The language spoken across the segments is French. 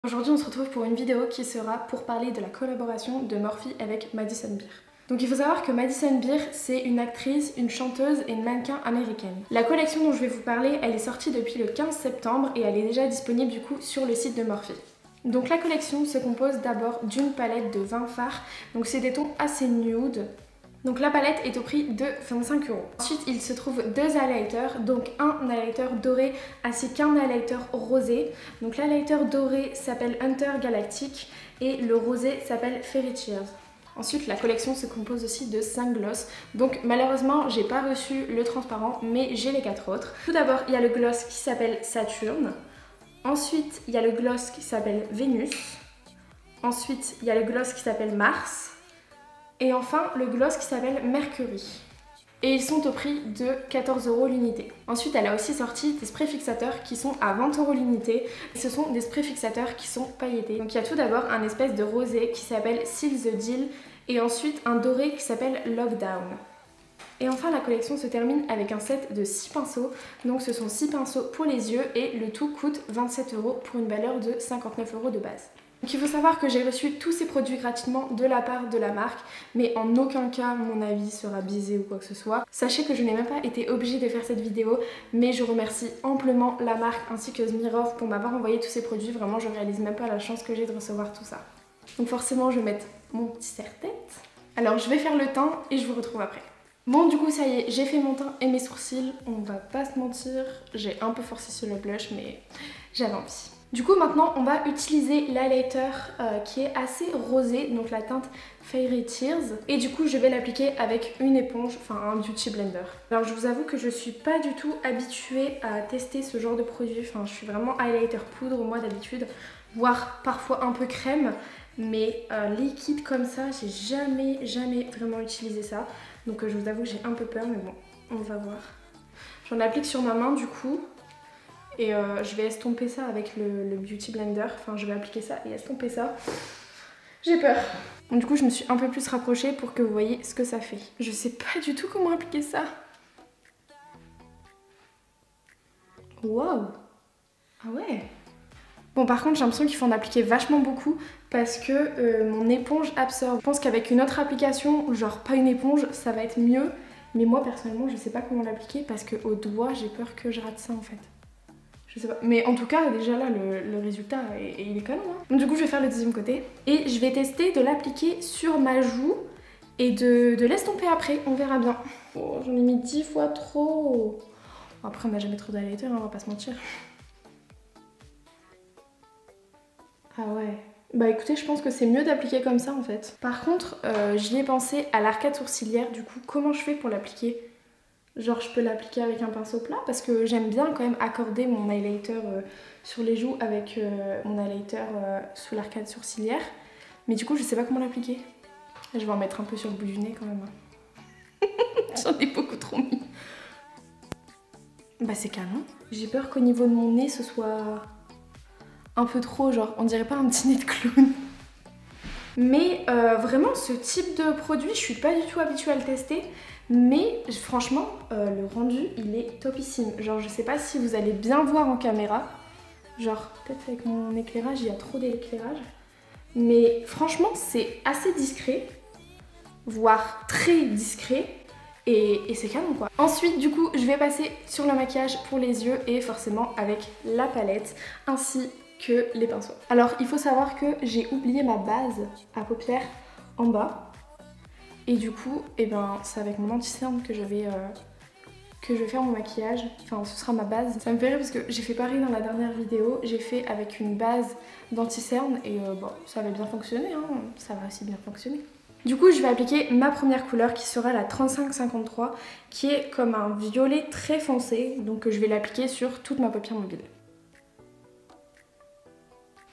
Aujourd'hui on se retrouve pour une vidéo qui sera pour parler de la collaboration de Morphe avec Madison Beer. Donc il faut savoir que Madison Beer c'est une actrice, une chanteuse et une mannequin américaine. La collection dont je vais vous parler elle est sortie depuis le 15 septembre et elle est déjà disponible du coup sur le site de Morphe. Donc la collection se compose d'abord d'une palette de 20 fards, donc c'est des tons assez nude. Donc la palette est au prix de 25 €. Ensuite il se trouve deux highlighters, donc un highlighter doré ainsi qu'un highlighter rosé. Donc l'highlighter doré s'appelle Hunter Galactic et le rosé s'appelle Fairy Tears. Ensuite la collection se compose aussi de 5 gloss, donc malheureusement j'ai pas reçu le transparent mais j'ai les 4 autres. Tout d'abord il y a le gloss qui s'appelle Saturne, ensuite il y a le gloss qui s'appelle Vénus, ensuite il y a le gloss qui s'appelle Mars, et enfin le gloss qui s'appelle Mercury. Et ils sont au prix de 14 € l'unité. Ensuite elle a aussi sorti des sprays fixateurs qui sont à 20 € l'unité. Ce sont des sprays fixateurs qui sont pailletés. Donc il y a tout d'abord un espèce de rosé qui s'appelle Seal the Deal et ensuite un doré qui s'appelle Lockdown. Et enfin la collection se termine avec un set de 6 pinceaux. Donc ce sont 6 pinceaux pour les yeux et le tout coûte 27 € pour une valeur de 59 € de base. Donc il faut savoir que j'ai reçu tous ces produits gratuitement de la part de la marque, mais en aucun cas mon avis sera biaisé ou quoi que ce soit. Sachez que je n'ai même pas été obligée de faire cette vidéo, mais je remercie amplement la marque ainsi que Smirnoff pour m'avoir envoyé tous ces produits. Vraiment je réalise même pas la chance que j'ai de recevoir tout ça. Donc forcément je vais mettre mon petit serre-tête. Alors je vais faire le teint et je vous retrouve après. Bon du coup ça y est, j'ai fait mon teint et mes sourcils, on va pas se mentir, j'ai un peu forcé sur le blush mais j'avais envie. Du coup maintenant on va utiliser l'highlighter qui est assez rosé, donc la teinte Fairy Tears. Et du coup je vais l'appliquer avec une éponge, enfin un beauty blender. Alors je vous avoue que je suis pas du tout habituée à tester ce genre de produit. Enfin je suis vraiment highlighter poudre moi d'habitude, voire parfois un peu crème. Mais liquide comme ça, j'ai jamais vraiment utilisé ça. Donc je vous avoue que j'ai un peu peur mais bon, on va voir. J'en applique sur ma main du coup. Et je vais estomper ça avec le Beauty Blender. Enfin, je vais appliquer ça et estomper ça. J'ai peur. Donc, du coup, je me suis un peu plus rapprochée pour que vous voyez ce que ça fait. Je sais pas du tout comment appliquer ça. Waouh! Ah ouais! Bon, par contre, j'ai l'impression qu'il faut en appliquer vachement beaucoup parce que mon éponge absorbe. Je pense qu'avec une autre application, genre pas une éponge, ça va être mieux. Mais moi, personnellement, je sais pas comment l'appliquer parce qu'au doigt, j'ai peur que je rate ça en fait. Je sais pas. Mais en tout cas, déjà là, le résultat, il est canon. Hein. Donc du coup, je vais faire le deuxième côté. Et je vais tester de l'appliquer sur ma joue et de l'estomper après. On verra bien. Oh, j'en ai mis 10 fois trop. Bon, après, on n'a jamais trop d'highlighter, hein, on va pas se mentir. Ah ouais. Bah écoutez, je pense que c'est mieux d'appliquer comme ça en fait. Par contre, j'y ai pensé à l'arcade sourcilière. Du coup, comment je fais pour l'appliquer ? Genre je peux l'appliquer avec un pinceau plat parce que j'aime bien quand même accorder mon highlighter sur les joues avec mon highlighter sous l'arcade sourcilière. Mais du coup je sais pas comment l'appliquer. Je vais en mettre un peu sur le bout du nez quand même. J'en ai beaucoup trop mis. Bah c'est canon. J'ai peur qu'au niveau de mon nez ce soit un peu trop, genre on dirait pas un petit nez de clown. Mais vraiment ce type de produit je suis pas du tout habituée à le tester. Mais franchement le rendu il est topissime. Genre je sais pas si vous allez bien voir en caméra. Genre peut-être avec mon éclairage il y a trop d'éclairage. Mais franchement c'est assez discret. Voire très discret. Et c'est canon quoi. Ensuite du coup je vais passer sur le maquillage pour les yeux. Et forcément avec la palette ainsi que les pinceaux. Alors il faut savoir que j'ai oublié ma base à paupières en bas. Et du coup, eh ben, c'est avec mon anti-cerne que je vais faire mon maquillage. Enfin, ce sera ma base. Ça me fait rire parce que j'ai fait pareil dans la dernière vidéo. J'ai fait avec une base d'anti-cerne et bon, ça avait bien fonctionné. Hein. Ça va aussi bien fonctionner. Du coup, je vais appliquer ma première couleur qui sera la 3553 qui est comme un violet très foncé. Donc je vais l'appliquer sur toute ma paupière mobile.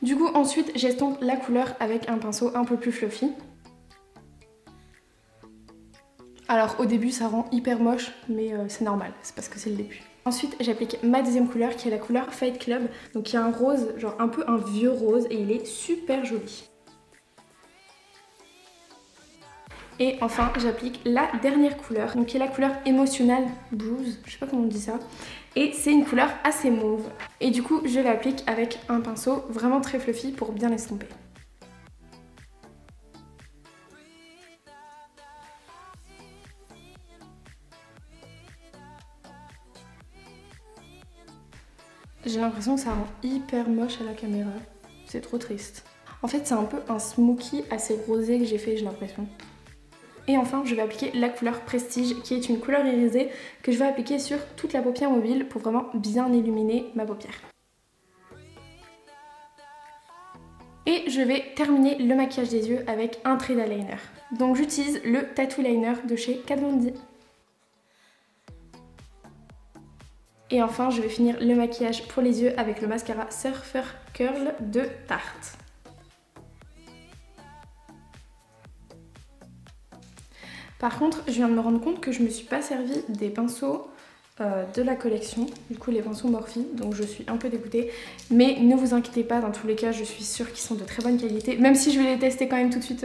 Du coup, ensuite, j'estompe la couleur avec un pinceau un peu plus fluffy. Alors au début ça rend hyper moche mais c'est normal, c'est parce que c'est le début. Ensuite j'applique ma deuxième couleur qui est la couleur Fight Club. Donc il y a un rose, genre un peu un vieux rose et il est super joli. Et enfin j'applique la dernière couleur, donc qui est la couleur Emotional Blues, je sais pas comment on dit ça. Et c'est une couleur assez mauve. Et du coup je l'applique avec un pinceau vraiment très fluffy pour bien l'estomper. J'ai l'impression que ça rend hyper moche à la caméra. C'est trop triste. En fait c'est un peu un smoky assez rosé que j'ai fait, j'ai l'impression. Et enfin je vais appliquer la couleur Prestige qui est une couleur irisée que je vais appliquer sur toute la paupière mobile pour vraiment bien illuminer ma paupière. Et je vais terminer le maquillage des yeux avec un trait d'eyeliner. Donc j'utilise le Tattoo Liner de chez Kat Von D. Et enfin je vais finir le maquillage pour les yeux avec le mascara Surfer Curl de Tarte. Par contre je viens de me rendre compte que je me suis pas servi des pinceaux de la collection, du coup les pinceaux Morphe, donc je suis un peu dégoûtée. Mais ne vous inquiétez pas, dans tous les cas je suis sûre qu'ils sont de très bonne qualité, même si je vais les tester quand même tout de suite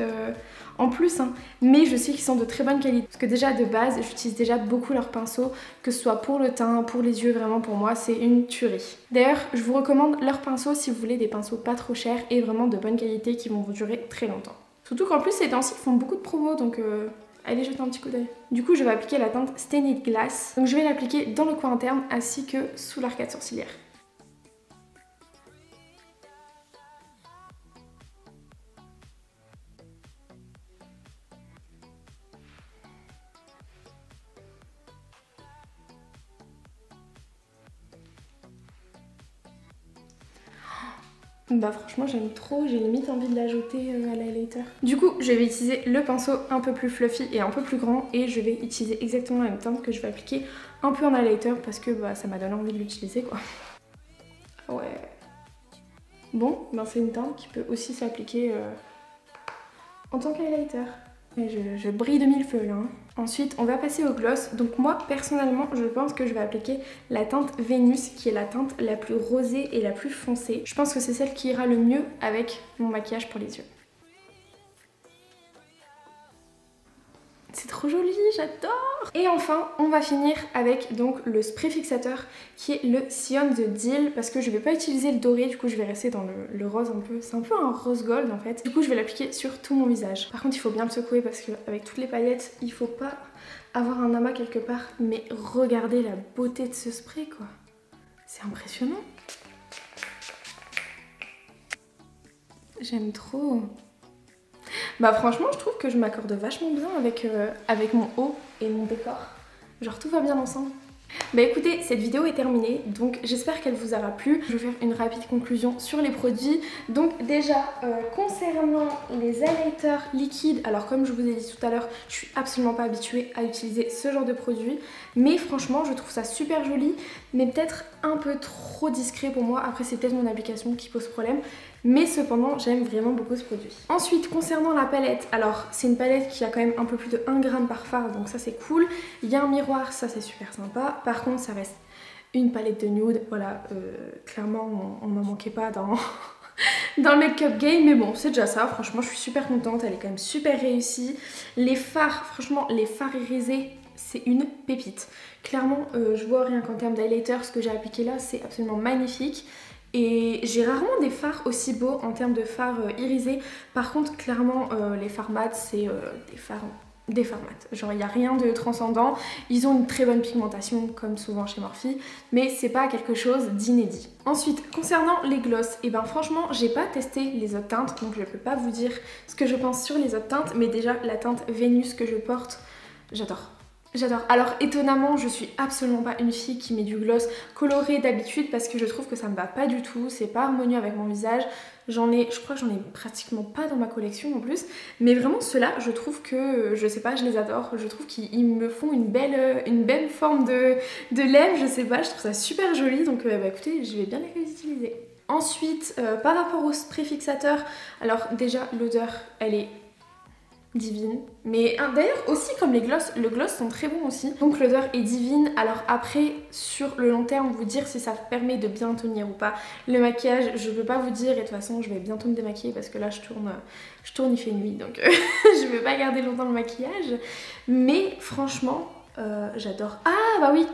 en plus, hein. Mais je sais qu'ils sont de très bonne qualité, parce que déjà de base j'utilise déjà beaucoup leurs pinceaux, que ce soit pour le teint, pour les yeux, vraiment pour moi c'est une tuerie. D'ailleurs je vous recommande leurs pinceaux si vous voulez des pinceaux pas trop chers et vraiment de bonne qualité qui vont vous durer très longtemps. Surtout qu'en plus ces temps-ci ils font beaucoup de promos, donc allez jeter un petit coup d'œil. Du coup je vais appliquer la teinte Stained Glass. Donc je vais l'appliquer dans le coin interne ainsi que sous l'arcade sourcilière. Bah franchement j'aime trop, j'ai limite envie de l'ajouter à l'highlighter. Du coup je vais utiliser le pinceau un peu plus fluffy et un peu plus grand et je vais utiliser exactement la même teinte que je vais appliquer un peu en highlighter parce que bah, ça m'a donné envie de l'utiliser quoi. Ouais. Bon, ben c'est une teinte qui peut aussi s'appliquer en tant qu'highlighter. Et je brille de mille feux là. Hein. Ensuite, on va passer au gloss. Donc moi, personnellement, je pense que je vais appliquer la teinte Vénus, qui est la teinte la plus rosée et la plus foncée. Je pense que c'est celle qui ira le mieux avec mon maquillage pour les yeux. C'est trop joli, j'adore! Et enfin, on va finir avec donc le spray fixateur qui est le Sion The Deal parce que je vais pas utiliser le doré, du coup je vais rester dans le rose un peu. C'est un peu un rose gold en fait. Du coup je vais l'appliquer sur tout mon visage. Par contre il faut bien le secouer parce qu'avec toutes les paillettes, il faut pas avoir un amas quelque part. Mais regardez la beauté de ce spray quoi. C'est impressionnant. J'aime trop. Bah franchement je trouve que je m'accorde vachement bien avec mon haut et mon décor. Genre tout va bien ensemble. Bah écoutez, cette vidéo est terminée, donc j'espère qu'elle vous aura plu. Je vais faire une rapide conclusion sur les produits. Donc déjà, concernant les highlighters liquides, alors comme je vous ai dit tout à l'heure, je suis absolument pas habituée à utiliser ce genre de produit. Mais franchement, je trouve ça super joli, mais peut-être un peu trop discret pour moi. Après, c'est peut-être mon application qui pose problème. Mais cependant, j'aime vraiment beaucoup ce produit. Ensuite, concernant la palette, alors c'est une palette qui a quand même un peu plus de 1 gramme par fard, donc ça c'est cool. Il y a un miroir, ça c'est super sympa. Par contre, ça reste une palette de nude. Voilà, clairement, on n'en manquait pas dans, dans le make-up game. Mais bon, c'est déjà ça. Franchement, je suis super contente. Elle est quand même super réussie. Les fards, franchement, les fards irisés, c'est une pépite. Clairement, je vois rien qu'en termes d'highlighter, ce que j'ai appliqué là, c'est absolument magnifique. Et j'ai rarement des fards aussi beaux en termes de fards irisés. Par contre, clairement, les fards mat, c'est des fards mat. Genre, il n'y a rien de transcendant. Ils ont une très bonne pigmentation, comme souvent chez Morphe, mais c'est pas quelque chose d'inédit. Ensuite, concernant les gloss, et ben franchement, j'ai pas testé les autres teintes, donc je peux pas vous dire ce que je pense sur les autres teintes, mais déjà, la teinte Vénus que je porte, j'adore. J'adore. Alors étonnamment, je suis absolument pas une fille qui met du gloss coloré d'habitude parce que je trouve que ça me va pas du tout, c'est pas harmonieux avec mon visage. Je crois que j'en ai pratiquement pas dans ma collection en plus. Mais vraiment ceux-là, je trouve que, je sais pas, je les adore. Je trouve qu'ils me font une belle forme de lèvres, je sais pas, je trouve ça super joli. Donc bah écoutez, je vais bien les utiliser. Ensuite, par rapport au spray fixateur, alors déjà l'odeur, elle est divine. Mais d'ailleurs aussi comme les gloss, le gloss sont très bons aussi. Donc l'odeur est divine. Alors après sur le long terme vous dire si ça permet de bien tenir ou pas. Le maquillage je peux pas vous dire et de toute façon je vais bientôt me démaquiller parce que là je tourne il fait nuit donc je vais pas garder longtemps le maquillage. Mais franchement j'adore. Ah bah oui,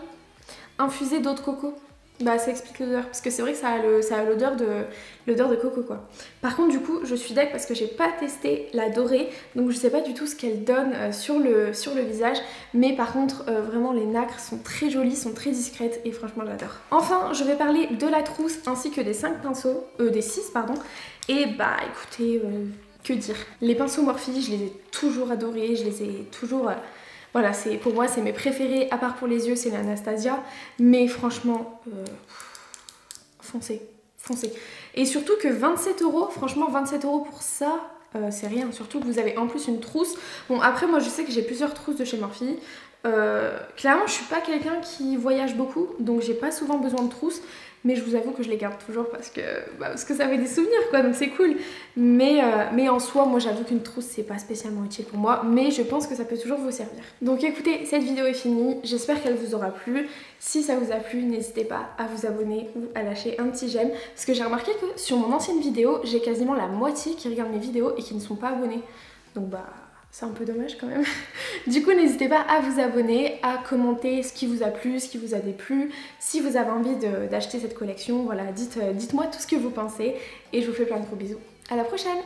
infusé d'eau de coco. Bah ça explique l'odeur parce que c'est vrai que ça a l'odeur de coco quoi. Par contre du coup je suis deck parce que j'ai pas testé la dorée donc je sais pas du tout ce qu'elle donne sur le visage, mais par contre vraiment les nacres sont très jolies, sont très discrètes et franchement j'adore. Enfin je vais parler de la trousse ainsi que des 5 pinceaux, des 6 pardon, et bah écoutez que dire. Les pinceaux Morphe je les ai toujours adorés, je les ai toujours... Voilà, pour moi c'est mes préférés, à part pour les yeux c'est l'Anastasia, mais franchement, foncez. Et surtout que 27 €, franchement 27 € pour ça, c'est rien, surtout que vous avez en plus une trousse. Bon après moi je sais que j'ai plusieurs trousses de chez Morphe. Clairement je suis pas quelqu'un qui voyage beaucoup, donc j'ai pas souvent besoin de trousse. Mais je vous avoue que je les garde toujours parce que ça fait des souvenirs quoi, donc c'est cool. Mais en soi, moi j'avoue qu'une trousse c'est pas spécialement utile pour moi, mais je pense que ça peut toujours vous servir. Donc écoutez, cette vidéo est finie, j'espère qu'elle vous aura plu. Si ça vous a plu, n'hésitez pas à vous abonner ou à lâcher un petit j'aime. Parce que j'ai remarqué que sur mon ancienne vidéo, j'ai quasiment la moitié qui regardent mes vidéos et qui ne sont pas abonnés. Donc bah... c'est un peu dommage quand même. Du coup n'hésitez pas à vous abonner, à commenter ce qui vous a plu, ce qui vous a déplu. Si vous avez envie d'acheter cette collection, voilà, dites-moi tout ce que vous pensez. Et je vous fais plein de gros bisous. À la prochaine!